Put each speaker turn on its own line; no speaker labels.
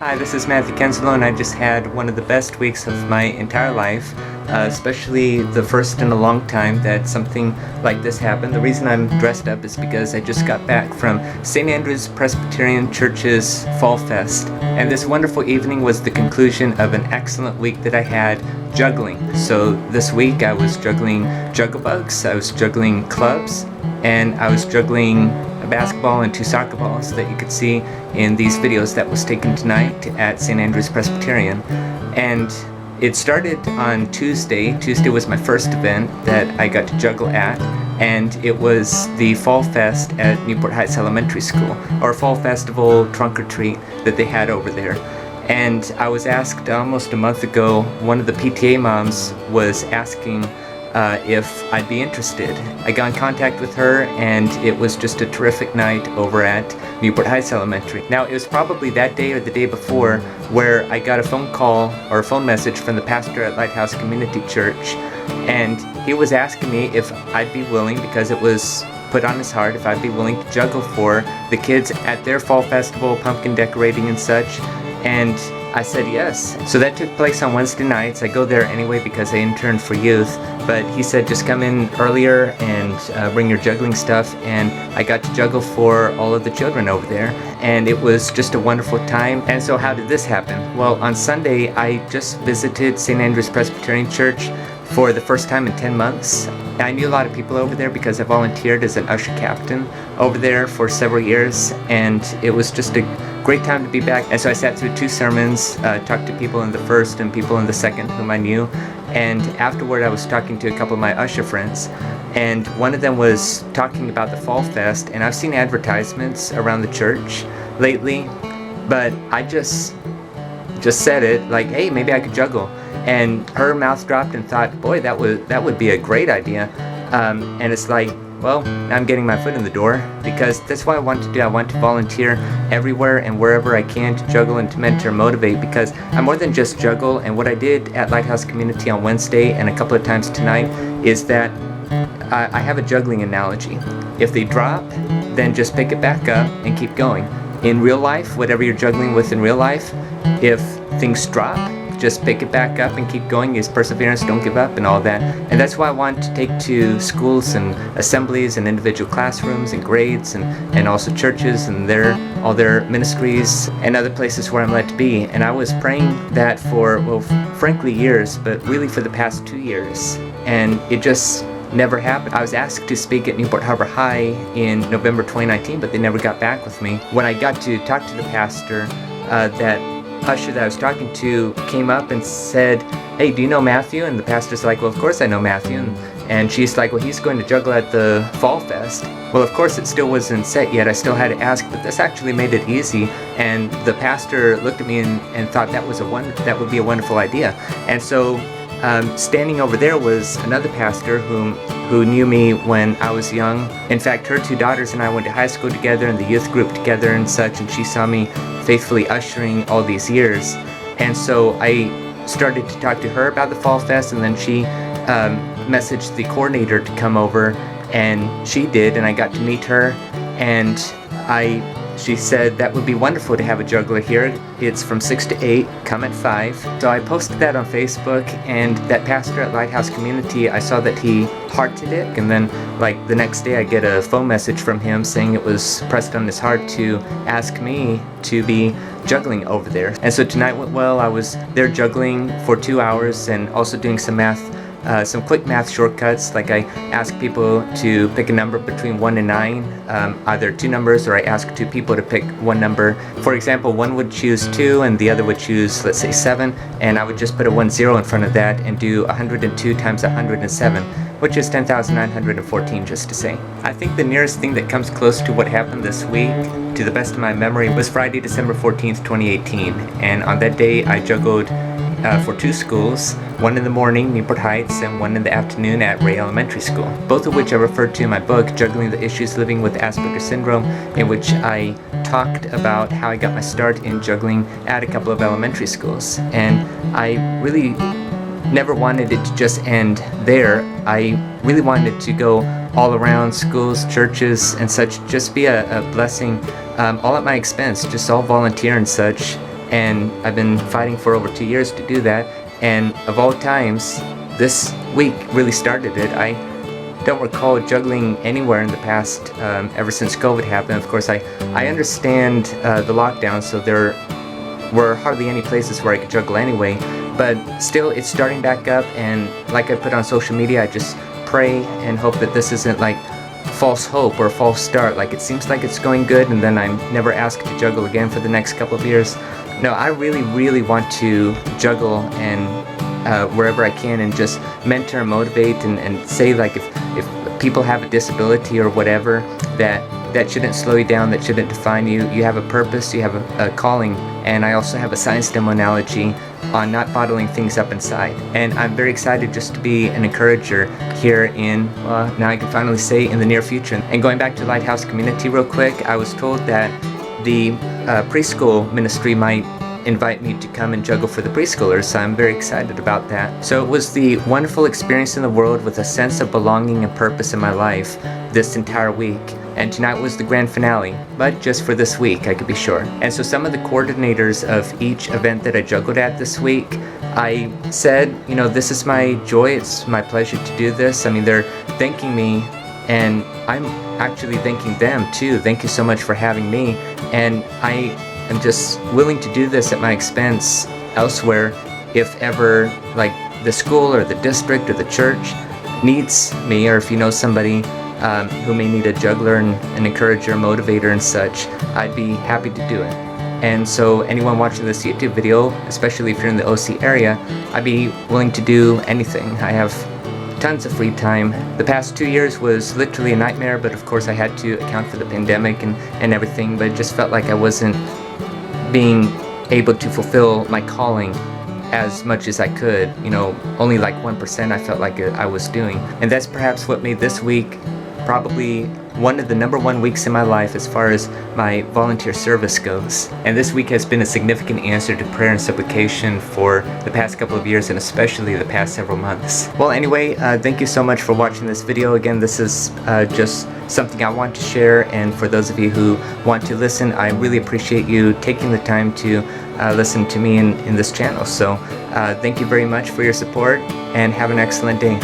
Hi, this is Matthew Kenslow, and I just had one of the best weeks of my entire life, especially the first in a long time that something like this happened. The reason I'm dressed up is because I just got back from St. Andrew's Presbyterian Church's Fall Fest, and this wonderful evening was the conclusion of an excellent week that I had juggling. So this week I was juggling juggled, I was juggling clubs, and I was juggling a basketball and 2 soccer balls that you could see in these videos that was taken tonight at St. Andrew's Presbyterian. And it started on Tuesday. Tuesday was my first event that I got to juggle at, and it was the Fall Fest at Newport Heights Elementary School, or Fall Festival trunk or treat that they had over there. And I was asked almost a month ago, one of the PTA moms was asking if I'd be interested. I got in contact with her, and it was just a terrific night over at Newport Heights Elementary. Now, it was probably that day or the day before where I got a phone call or a phone message from the pastor at Lighthouse Community Church, and he was asking me if I'd be willing, because it was put on his heart, if I'd be willing to juggle for the kids at their fall festival, pumpkin decorating and such. And I said yes. So that took place on Wednesday nights. I go there anyway because I interned for youth, but he said just come in earlier and bring your juggling stuff, and I got to juggle for all of the children over there, and it was just a wonderful time. And so how did this happen? Well, on Sunday I just visited St. Andrew's Presbyterian Church for the first time in 10 months. I knew a lot of people over there because I volunteered as an usher captain over there for several years, and it was just a great time to be back. And so I sat through 2 sermons, talked to people in the first and people in the second whom I knew, and afterward I was talking to a couple of my usher friends, and one of them was talking about the Fall Fest, and I've seen advertisements around the church lately, but I just said it like, hey, maybe I could juggle. And her mouth dropped and thought, boy, that would be a great idea. And it's like, well, I'm getting my foot in the door, because that's what I want to do. I want to volunteer everywhere and wherever I can to juggle and to mentor, motivate, because I'm more than just juggle. And what I did at Lighthouse Community on Wednesday and a couple of times tonight is that I have a juggling analogy. If they drop, then just pick it back up and keep going. In real life, whatever you're juggling with in real life, if things drop, just pick it back up and keep going. Use perseverance, don't give up, and all that. And that's why I want to take to schools and assemblies and individual classrooms and grades and also churches and all their ministries and other places where I'm led to be. And I was praying that for, well, frankly years, but really for the past 2 years. And it just never happened. I was asked to speak at Newport Harbor High in November 2019, but they never got back with me. When I got to talk to the pastor, that usher that I was talking to came up and said, hey, do you know Matthew? And the pastor's like, well, of course I know Matthew. And she's like, well, he's going to juggle at the Fall Fest. Well, of course it still wasn't set yet. I still had to ask, but this actually made it easy. And the pastor looked at me and thought that would be a wonderful idea. And so standing over there was another pastor who knew me when I was young. In fact, her 2 daughters and I went to high school together and the youth group together and such, and she saw me faithfully ushering all these years. And so I started to talk to her about the Fall Fest, and then she messaged the coordinator to come over, and she did, and I got to meet her, and she said that would be wonderful to have a juggler here. It's from 6 to 8, come at 5. So I posted that on Facebook, and that pastor at Lighthouse Community, I saw that he hearted it, and then like the next day I get a phone message from him saying it was pressed on his heart to ask me to be juggling over there. And so tonight went well. I was there juggling for 2 hours and also doing some math, some quick math shortcuts, like I ask people to pick a number between 1 and 9, either 2 numbers, or I ask 2 people to pick one number. For example, one would choose 2 and the other would choose, let's say, 7, and I would just put a 10 in front of that and do 102 times 107, which is 10,914, just to say. I think the nearest thing that comes close to what happened this week, to the best of my memory, was Friday, December 14th, 2018, and on that day I juggled for 2 schools, one in the morning, Newport Heights, and one in the afternoon at Ray Elementary School, both of which I referred to in my book, Juggling the Issues Living with Asperger's Syndrome, in which I talked about how I got my start in juggling at a couple of elementary schools. And I really never wanted it to just end there. I really wanted to go all around schools, churches, and such, just be a blessing, all at my expense, just all volunteer and such. and I've been fighting for over 2 years to do that. And of all times, this week really started it. I don't recall juggling anywhere in the past ever since COVID happened. Of course, I understand the lockdown, so there were hardly any places where I could juggle anyway, but still it's starting back up, and like I put on social media, I just pray and hope that this isn't like false hope or a false start, like it seems like it's going good and then I'm never asked to juggle again for the next couple of years. No, I really want to juggle and wherever I can, and just mentor and motivate and say, like, if people have a disability or whatever, that shouldn't slow you down, that shouldn't define you. You have a purpose, you have a calling. And I also have a science demo analogy on not bottling things up inside. And I'm very excited just to be an encourager here in, now I can finally say, in the near future. And going back to Lighthouse Community real quick, I was told that the preschool ministry might invite me to come and juggle for the preschoolers, so I'm very excited about that. So it was the wonderful experience in the world with a sense of belonging and purpose in my life this entire week. And tonight was the grand finale, but just for this week, I could be sure. And so some of the coordinators of each event that I juggled at this week, I said, you know, this is my joy, it's my pleasure to do this. I mean, they're thanking me, and I'm actually thanking them too. Thank you so much for having me. And I am just willing to do this at my expense elsewhere if ever, like, the school or the district or the church needs me, or if you know somebody who may need a juggler and an encourager, motivator and such, I'd be happy to do it. And so anyone watching this YouTube video, especially if you're in the OC area, I'd be willing to do anything. I have tons of free time. The past 2 years was literally a nightmare, but of course I had to account for the pandemic and everything, but it just felt like I wasn't being able to fulfill my calling as much as I could. You know, only like 1% I felt like I was doing. And that's perhaps what made this week probably one of the #1 weeks in my life as far as my volunteer service goes. And this week has been a significant answer to prayer and supplication for the past couple of years, and especially the past several months. Well, anyway, thank you so much for watching this video. Again, this is just something I want to share, and for those of you who want to listen, I really appreciate you taking the time to listen to me in this channel. So thank you very much for your support, and have an excellent day.